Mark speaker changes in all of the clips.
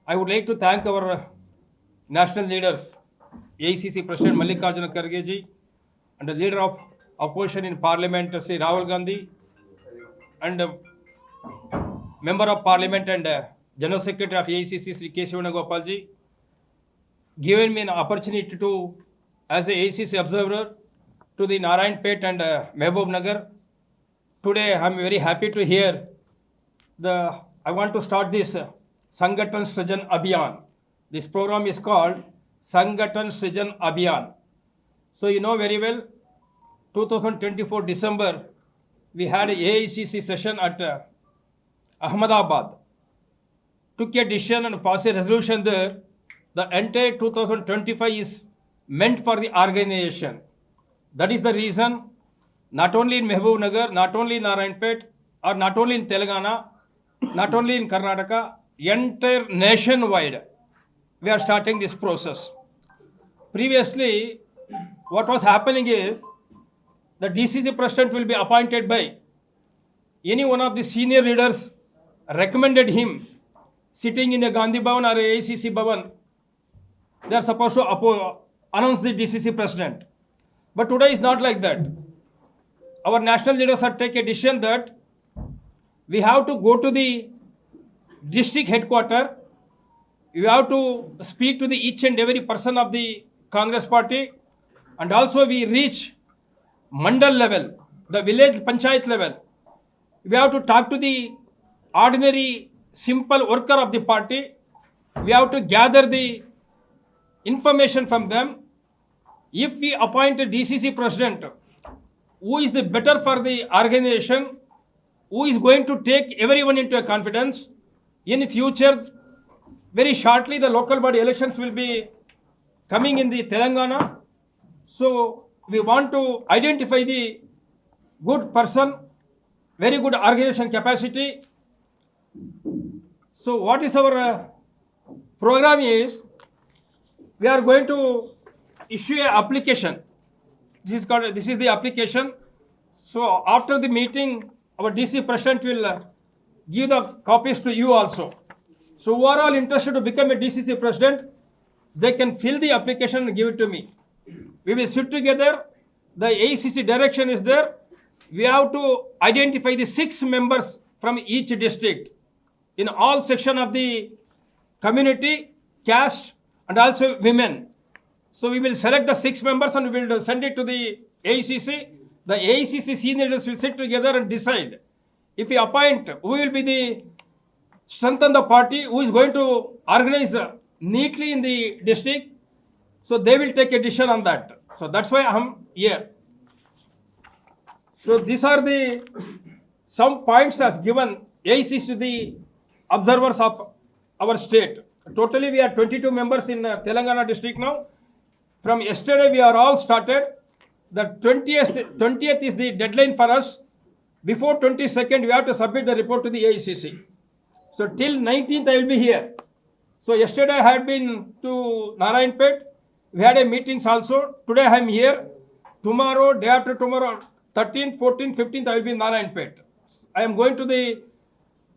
Speaker 1: I would like to thank our national leaders, AICC President Mallikarjuna Kharge ji, and the leader of opposition in Parliament, Sri Rahul Gandhi, and Member of Parliament and General Secretary of AICC, Sri K. Gopal ji, given me an opportunity to, as a AICC observer, to the Narayanpet and Mehboob Nagar. Today, I am very happy to hear I want to start this Sangathan Srijan Abhiyan. This program is called Sangathan Srijan Abhiyan. So you know very well, 2024 December, we had a AICC session at Ahmedabad. Took a decision and passed a resolution there. The entire 2025 is meant for the organization. That is the reason, not only in Mehboob Nagar, not only in Narayanpet, or not only in Telangana, not only in Karnataka, entire nationwide, we are starting this process. Previously, what was happening is, the DCC president will be appointed by any one of the senior leaders, recommended him, sitting in a Gandhi Bhavan or a AICC Bhavan, they are supposed to announce the DCC president. But today is not like that. Our national leaders have taken a decision that we have to go to the district headquarters. We have to speak to each and every person of the Congress party, and also we reach mandal level, the village panchayat level. We have to talk to the ordinary simple worker of the party. We have to gather the information from them. If we appoint a DCC president, who is the better for the organization, who is going to take everyone into a confidence. In future, very shortly, the local body elections will be coming in the Telangana. So we want to identify the good person, very good organization capacity. So what is our program is, we are going to issue an application. This is the application. So after the meeting, our DC president will give the copies to you also. So who are all interested to become a DCC president, they can fill the application and give it to me. We will sit together. The AICC direction is there. We have to identify the 6 members from each district in all section of the community, caste, and also women. So we will select the 6 members and we will send it to the AICC. The AICC senior leaders will sit together and decide. If we appoint, who will be the strengthen the party, who is going to organize neatly in the district. So they will take a decision on that. So that's why I am here. So these are the some points as given AICC to the observers of our state. Totally we are 22 members in Telangana district now. From yesterday we are all started. The 20th is the deadline for us. Before 22nd we have to submit the report to the AICC. So till 19th I will be here. So yesterday I had been to Narayanpet. We had a meetings also. Today I am here. Tomorrow, day after tomorrow, 13th, 14th, 15th I will be in Narayanpet. I am going to the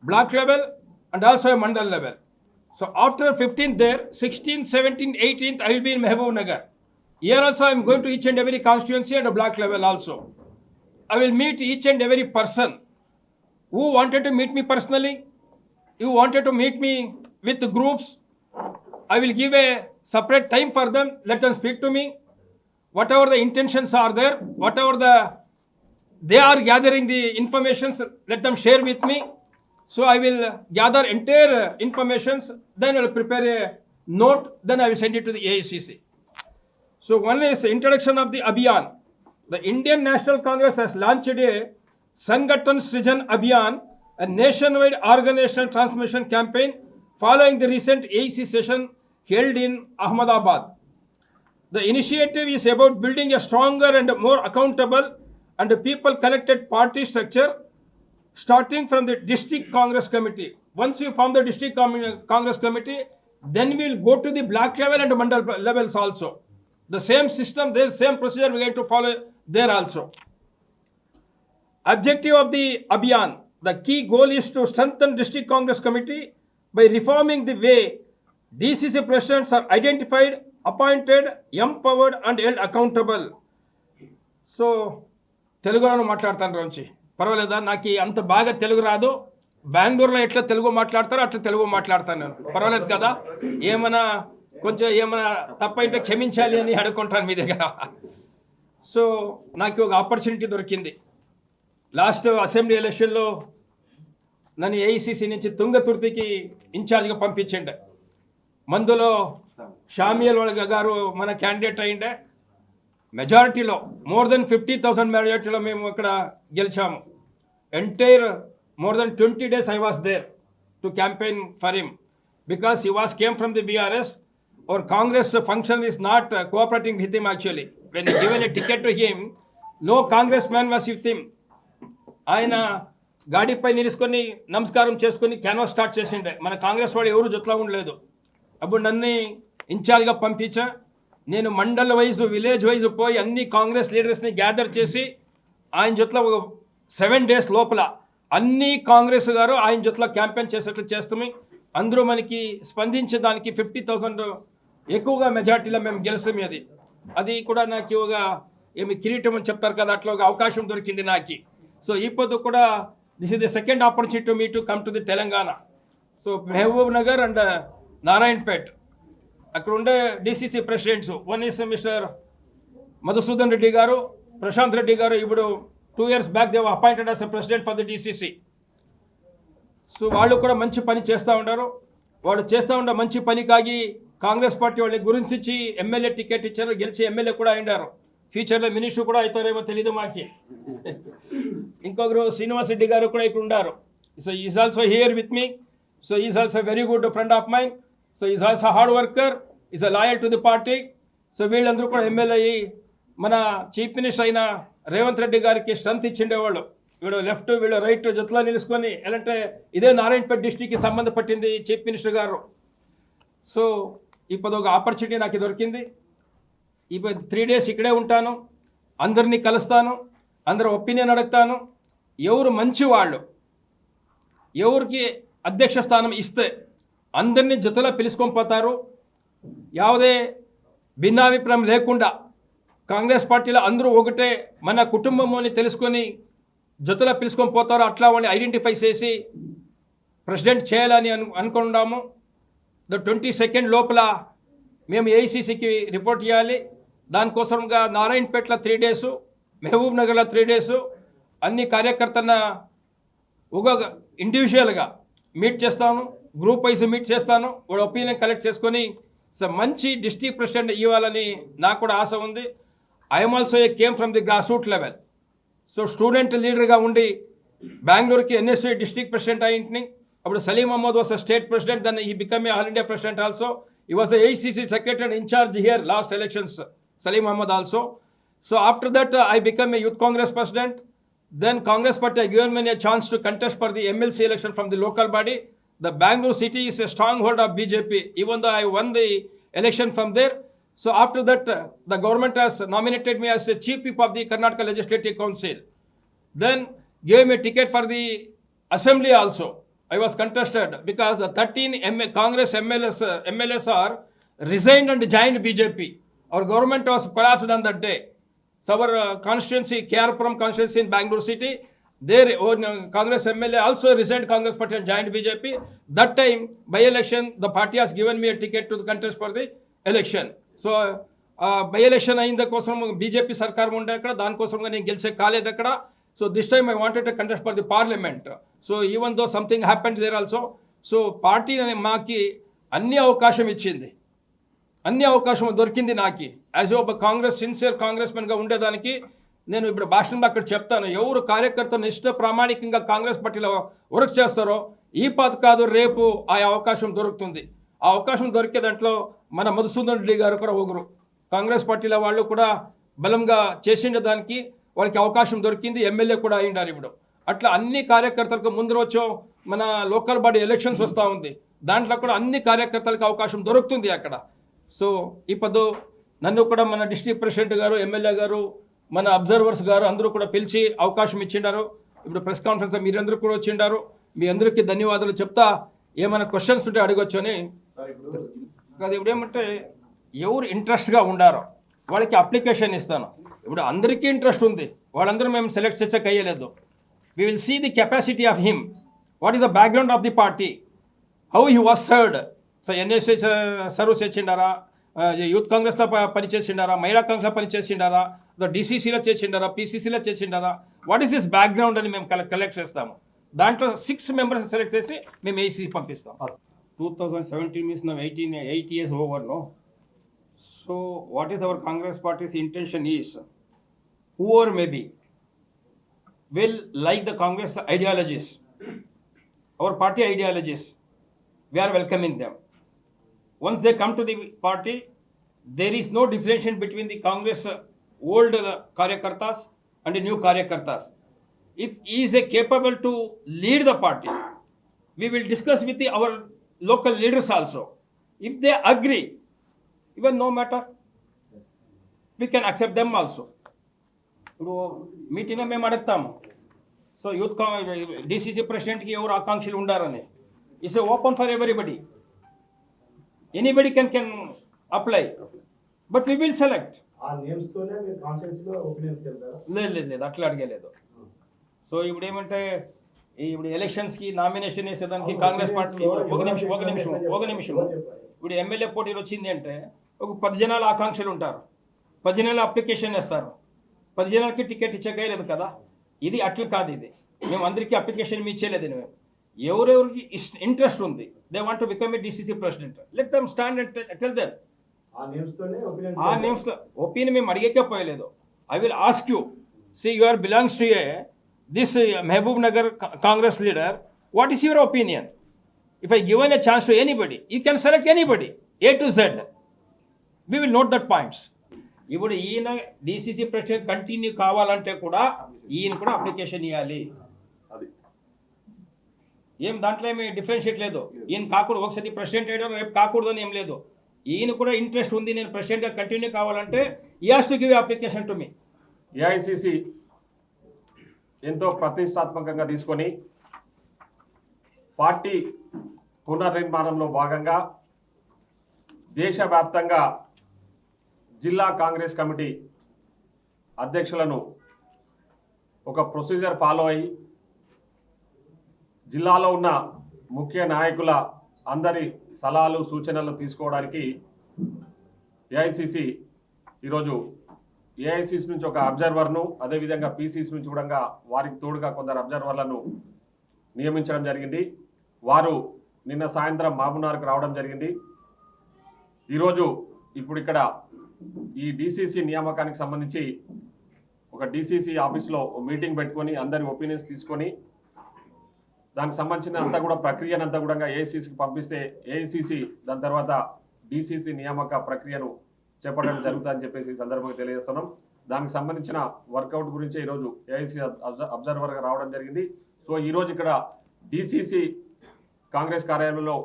Speaker 1: block level and also a mandal level. So after 15th there, 16th, 17th, 18th I will be in Mehboob Nagar. Here also I am going to each and every constituency at a block level also. I will meet each and every person who wanted to meet me personally, who wanted to meet me with the groups. I will give a separate time for them. Let them speak to me. Whatever the intentions are there, whatever they are gathering the information, let them share with me. So I will gather entire informations, then I will prepare a note, then I will send it to the AICC. So one is the introduction of the Abhiyan. The Indian National Congress has launched a Sangathan Srijan Abhiyan, a nationwide organizational transformation campaign following the recent AICC session held in Ahmedabad. The initiative is about building a stronger and more accountable and people-connected party structure, starting from the district Congress committee. Once you form the district Congress committee, then we will go to the block level and mandal levels also. The same system, the same procedure we are going to follow there also. Objective of the Abhiyan, the key goal is to strengthen district Congress committee by reforming the way DCC presidents are identified, appointed, empowered and held accountable. So తెలుగులో మాట్లాడతాను రోజు పర్వాలేదా? నాకు అంత బాగా తెలుగు రాదు. బెంగళూరులో ఎట్లా తెలుగు మాట్లాడతారో అట్లా తెలుగు మాట్లాడతాను నేను. పర్వాలేదు కదా? ఏమైనా తప్పైతే క్షమించాలి అని అడుక్కుంటాను మీ దగ్గర. సో నాకు ఒక ఆపర్చునిటీ దొరికింది. లాస్ట్ అసెంబ్లీ ఎలక్షన్లో నన్ను ఏఐసిసి నుంచి తుంగతుర్తికి ఇన్ఛార్జ్గా పంపించండి. మందులో షామియల్ గారు మన క్యాండిడేట్ అయ్యిండే. మెజారిటీలో మోర్ దెన్ 50,000 మెజారిటీలో మేము ఇక్కడ గెలిచాము. Entire more than 20 days I was there to campaign for him because he came from the BRS. Our Congress function is not cooperating with him actually. When given a ticket to him, no congressman was with him. ఆయన గాడిపై నిలుచుకొని నమస్కారం చేసుకొని canvas start చేసిండే. మన కాంగ్రెస్ వాడు ఎవరు జొత్లా ఉండలేదు. అప్పుడు నన్ను ఇన్ఛార్జ్గా పంపించా. నేను మండల్ వైజ్ విలేజ్ వైజ్ పోయి అన్ని కాంగ్రెస్ లీడర్స్ని గ్యాదర్ చేసి ఆయన జొత్ల 7 days లోపల అన్ని కాంగ్రెస్ గారు ఆయన జొత్లో క్యాంపెయిన్ చేసేట్లు చేస్తాము. అందరూ మనకి స్పందించేదానికి 50,000 ఎక్కువగా మెజార్టీలో మేము గెలుస్తాము. అది కూడా నాకు ఏమి కిరీటం అని చెప్తారు కదా, అట్లా ఒక అవకాశం దొరికింది నాకు. సో ఇప్పుడు కూడా this is the second opportunity to me to come to the Telangana. So Mahabubnagar and Narayanpet అక్కడ ఉండే DCC presidents, one is mister Madhusudan Reddy garu, Prashanth Reddy గారు. ఇప్పుడు 2 years back they were appointed as a president for the DCC. So వాళ్ళు కూడా మంచి పని చేస్తూ ఉంటారు. వాళ్ళు చేస్తూ ఉండే మంచి పనికాగి కాంగ్రెస్ పార్టీ వాళ్ళ గురించి ఎమ్మెల్యే టికెట్ ఇచ్చారు. గెలిచి ఎమ్మెల్యే కూడా అయినారు. ఫ్యూచర్లో మినిస్టర్ కూడా అవుతారేమో తెలీదు మాకి. ఇంకొకరు శ్రీనివాస్ రెడ్డి గారు కూడా ఇక్కడ ఉన్నారు. So is also here with me. So is also very good friend of mine. So is also hard worker, is a loyal to the party. So వీళ్ళందరూ కూడా ఎమ్మెల్యే అయ్యి మన చీఫ్ మినిస్టర్ అయిన రేవంత్ రెడ్డి గారికి స్ట్రెంత్ ఇచ్చిండేవాళ్ళు. వీళ్ళు లెఫ్ట్ వీళ్ళు right జొత్తులో నిలుచుకొని ఎలాంటే ఇదే Narayanpet డిస్టిక్కి సంబంధపట్టింది chief minister గారు. సో ఇప్పుడు ఒక ఆపర్చునిటీ నాకు దొరికింది. ఇప్పుడు 3 days ఇక్కడే ఉంటాను, అందరినీ కలుస్తాను, అందరు ఒపీనియన్ అడుగుతాను. ఎవరు మంచి వాళ్ళు, ఎవరికి అధ్యక్ష స్థానం ఇస్తే అందరినీ జొత్తులో పిలుచుకొని పోతారు. ಯಾವುದೇ భిన్నాభిప్రాయం లేకుండా కాంగ్రెస్ పార్టీలో అందరూ ఒకటే మన కుటుంబం అని తెలుసుకొని జొత్తులో పిలుచుకొని పోతారు. అట్లా వాళ్ళని ఐడెంటిఫై చేసి ప్రెసిడెంట్ చేయాలని అనుకున్నాము. 22nd లోపల మేము ఏఐసిసికి రిపోర్ట్ చేయాలి. దానికోసంగా నారాయణపేటలో 3 days, మహబూబ్ నగర్లో 3 days అన్ని కార్యకర్తలను ఒక ఇండివిజువల్గా మీట్ చేస్తాను, గ్రూప్ వైజ్ మీట్ చేస్తాను. వాళ్ళ ఒపీనియన్ కలెక్ట్ చేసుకొని మంచి డిస్ట్రిక్ట్ ప్రెసిడెంట్ ఇవ్వాలని నాకు కూడా ఆశ ఉంది. I'm also came from the grass root level. So student లీడర్గా ఉండి బెంగళూరుకి ఎన్ఎస్సీ డిస్ట్రిక్ట్ ప్రెసిడెంట్ అయింటిని. అప్పుడు Salim Ahmad was a state president, then he become a all India president also. He was the AICC secretary in charge here last elections, Salim Ahmad also. So after that I became a youth congress president. Then Congress party given me a chance to contest for the MLC election from the local body. The Bangalore city is a stronghold of BJP, even though I won the election from there. So after that the government has nominated me as a chief whip of the Karnataka Legislative Council. Then gave me a ticket for the assembly also. I was contested because the 13 Congress MLAs are resigned and joined BJP. Our government was collapsed on that day. So our constituency, Kerpuram constituency in Bangalore city, their Congress MLA also resigned Congress party and joined BJP. That time, by election, the party has given me a ticket to the contest for the election. So by election ayinda kosam BJP sarkar unde akkada, dan kosamga nenu gelche kaaledu akkada. So this time I wanted to contest for the parliament. So even though something happened there also, so party maaki anni avakasham ichindi. అన్ని అవకాశం దొరికింది నాకు. As ఒక Congress sincere Congress మెన్గా ఉండేదానికి నేను ఇప్పుడు భాషణంలో అక్కడ చెప్తాను. ఎవరు కార్యకర్తలు నిష్ఠ ప్రామాణికంగా కాంగ్రెస్ పార్టీలో వర్క్ చేస్తారో ఈ పాత కాదు రేపు ఆ అవకాశం దొరుకుతుంది. ఆ అవకాశం దొరికే దాంట్లో మన మధుసూదన్ రెడ్డి గారు కూడా ఒకరు. కాంగ్రెస్ పార్టీలో వాళ్ళు కూడా బలంగా చేసిండే దానికి వాళ్ళకి అవకాశం దొరికింది, ఎమ్మెల్యే కూడా అయ్యిండారు ఇప్పుడు. అట్లా అన్ని కార్యకర్తలకు ముందు వచ్చో మన లోకల్ బాడీ ఎలక్షన్స్ వస్తూ ఉంది, దాంట్లో కూడా అన్ని కార్యకర్తలకు అవకాశం దొరుకుతుంది అక్కడ. సో ఇప్పుడు నన్ను కూడా మన డిస్ట్రిక్ట్ ప్రెసిడెంట్ గారు, ఎమ్మెల్యే గారు, మన అబ్జర్వర్స్ గారు అందరూ కూడా పిలిచి అవకాశం ఇచ్చిండారు. ఇప్పుడు ప్రెస్ కాన్ఫరెన్స్ మీరందరూ కూడా వచ్చిండారు. మీ అందరికీ ధన్యవాదాలు చెప్తా. ఏమైనా క్వశ్చన్స్ ఉంటే అడగొచ్చు అని. కాదు ఇప్పుడు ఏమంటే ఎవరు ఇంట్రెస్ట్గా ఉండారో వాళ్ళకి అప్లికేషన్ ఇస్తాను. ఇప్పుడు అందరికీ ఇంట్రెస్ట్ ఉంది, వాళ్ళందరూ మేము సెలెక్ట్ చేయలేదు. We will see the capacity of him, what is the background of the party, how he was served. So NSA serve చేసిండారా, యూత్ కాంగ్రెస్లో పనిచేసిండారా, మహిళా కాంగ్రెస్లో పనిచేసిండారా, డిసిసిలో చేసిండారా, పీసీసీలో చేసిండారా, వాట్ ఈస్ దిస్ బ్యాక్గ్రౌండ్ అని మేము కలెక్ట్ చేస్తాము. దాంట్లో 6 మెంబర్స్ సెలెక్ట్ చేసి మేము ఏసీ పంపిస్తాం. 2017 means now 8 years over, no? So what is our Congress party's intention is, whoever may be, will like the Congress ideologies, our party ideologies, we are welcoming them. Once they come to the party, there is no differentiation between the Congress old Karyakartas and the new Karyakartas. If he is capable to lead the party, we will discuss with our local leaders also. If they agree, even no matter, we can accept them also. ఇప్పుడు మీటింగ్లో మేము అడుగుతాము, so youth DCC ప్రెసిడెంట్కి ఎవరు ఆకాంక్షలు ఉండారని. It's open for everybody, anybody can apply, but we will select. లేదు అట్లా అడగలేదు. సో ఇప్పుడు ఏమంటే ఇప్పుడు ఎలక్షన్స్కి నామినేషన్ వేసేదానికి కాంగ్రెస్ పార్టీ ఒక నిమిషం ఇప్పుడు ఎమ్మెల్యే పోటీలు వచ్చింది అంటే ఒక 10 జనాల ఆకాంక్షలు ఉంటారు, 10 జనాల అప్లికేషన్ వేస్తారు, 10 జనాలకి టికెట్ ఇచ్చగలేదు కదా. ఇది అట్లా కాదు, ఇది మేము అందరికీ అప్లికేషన్ ఇచ్చేలేదు. మేము ఎవరెవరికి ఇంట్రెస్ట్ ఉంది, they want to become a DCC president, let them stand and tell them. ఆ నేమ్స్లో ఒపీనియన్ మేము అడిగేకపోయలేదు. I will ask you, see you are belongs to a this Mehboob Nagar Congress leader, what is your opinion? If I given a chance to anybody, you can select anybody, A to Z. We will note that points. ఇప్పుడు ఈయన DCC president continue కావాలంటే కూడా ఈయన కూడా application ఇవ్వాలి. ఏం దాంట్లో ఏమి డిఫరెన్షియేట్ లేదు. ఈయన కాకూడదు, ఒకసారి ప్రెసిడెంట్ అయ్యాడు రేపు కాకూడదు అని ఏం లేదు. ఈయన కూడా ఇంట్రెస్ట్ ఉంది, నేను ప్రెసిడెంట్గా కంటిన్యూ కావాలంటే ఈ has to give application to me.
Speaker 2: AICC ఎంతో ప్రతిష్టాత్మకంగా తీసుకొని పార్టీ పునర్నిర్మాణంలో భాగంగా దేశవ్యాప్తంగా జిల్లా కాంగ్రెస్ కమిటీ అధ్యక్షులను ఒక ప్రొసీజర్ ఫాలో అయ్యి జిల్లాలో ఉన్న ముఖ్య నాయకుల అందరి సలహాలు సూచనలు తీసుకోవడానికి ఏఐసిసి ఈరోజు ఏఐసిసి నుంచి ఒక అబ్జర్వర్ను, అదేవిధంగా పీసీసీ నుంచి కూడా వారికి తోడుగా కొందరు అబ్జర్వర్లను నియమించడం జరిగింది. వారు నిన్న సాయంత్రం మహబూబ్నగర్కు రావడం జరిగింది. ఈరోజు ఇప్పుడు ఇక్కడ ఈ డిసిసి నియామకానికి సంబంధించి ఒక డిసిసి ఆఫీస్లో మీటింగ్ పెట్టుకొని అందరి ఒపీనియన్స్ తీసుకొని దానికి సంబంధించిన అంతా కూడా ప్రక్రియనంతా కూడా ఏఐసిసికి పంపిస్తే ఏఐసిసి దాని తర్వాత డిసిసి నియామక ప్రక్రియను చేపట్టడం జరుగుతుందని చెప్పేసి ఈ సందర్భంగా తెలియజేస్తున్నాం. దానికి సంబంధించిన వర్కౌట్ గురించి ఈరోజు ఏఐసిసి అబ్జర్వర్గా రావడం జరిగింది. సో ఈరోజు ఇక్కడ డిసిసి కాంగ్రెస్ కార్యాలయంలో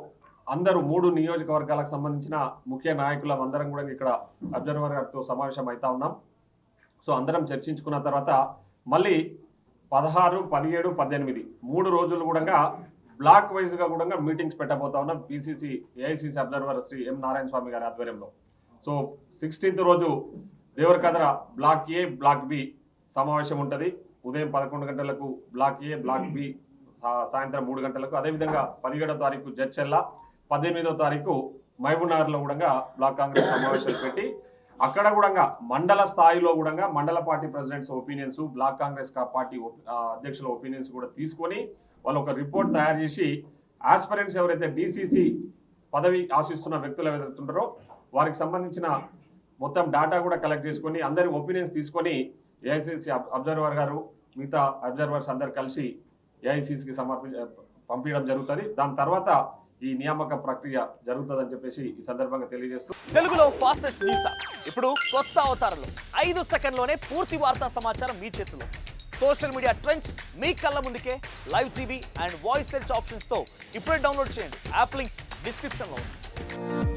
Speaker 2: అందరూ 3 నియోజకవర్గాలకు సంబంధించిన ముఖ్య నాయకులం అందరం కూడా ఇక్కడ అబ్జర్వర్తో సమావేశం అవుతా ఉన్నాం. సో అందరం చర్చించుకున్న తర్వాత మళ్ళీ 16, 17, 18 3 రోజులు కూడా బ్లాక్ వైజ్గా కూడా మీటింగ్స్ పెట్టబోతా ఉన్నాం పిసిసి ఏఐసిసి అబ్జర్వర్ శ్రీ ఎం నారాయణ స్వామి గారి ఆధ్వర్యంలో. సో 16th రోజు దేవరకద్ర బ్లాక్ ఏ బ్లాక్ బి సమావేశం ఉంటుంది. ఉదయం 11 గంటలకు బ్లాక్ ఏ బ్లాక్ బి, సాయంత్రం 3 గంటలకు. అదేవిధంగా 17వ తారీఖు జడ్చెల్ల, 18వ తారీఖు మహబూబ్నగర్లో కూడా బ్లాక్ కాంగ్రెస్ సమావేశాలు పెట్టి అక్కడ కూడా మండల స్థాయిలో కూడా మండల party presidents opinions, block Congress party అధ్యక్షుల ఒపీనియన్స్ కూడా తీసుకొని వాళ్ళు ఒక రిపోర్ట్ తయారు చేసి ఆస్పిరెంట్స్ ఎవరైతే డిసిసి పదవి ఆశిస్తున్న వ్యక్తులు ఎవరైతే ఉంటారో వారికి సంబంధించిన మొత్తం డేటా కూడా కలెక్ట్ చేసుకొని అందరి ఒపీనియన్స్ తీసుకొని ఏఐసిసి అబ్జర్వర్ గారు మిగతా అబ్జర్వర్స్ అందరు కలిసి ఏఐసిసికి పంపించడం జరుగుతుంది. దాని తర్వాత ఈ నియామక ప్రక్రియ జరుగుతుందని చెప్పేసి ఈ సందర్భంగా తెలియజేస్తూ
Speaker 3: తెలుగులో ఫాస్టెస్ట్ న్యూస్ ఇప్పుడు కొత్త అవతారంలో 5 సెకండ్లోనే పూర్తి వార్తా సమాచారం మీ చేతిలో. సోషల్ మీడియా ట్రెండ్స్ మీ కళ్ళ ముందుకే live TV and voice search ఆప్షన్స్తో ఇప్పుడే డౌన్లోడ్ చేయండి. యాప్ లింక్ డిస్క్రిప్షన్లో ఉంది.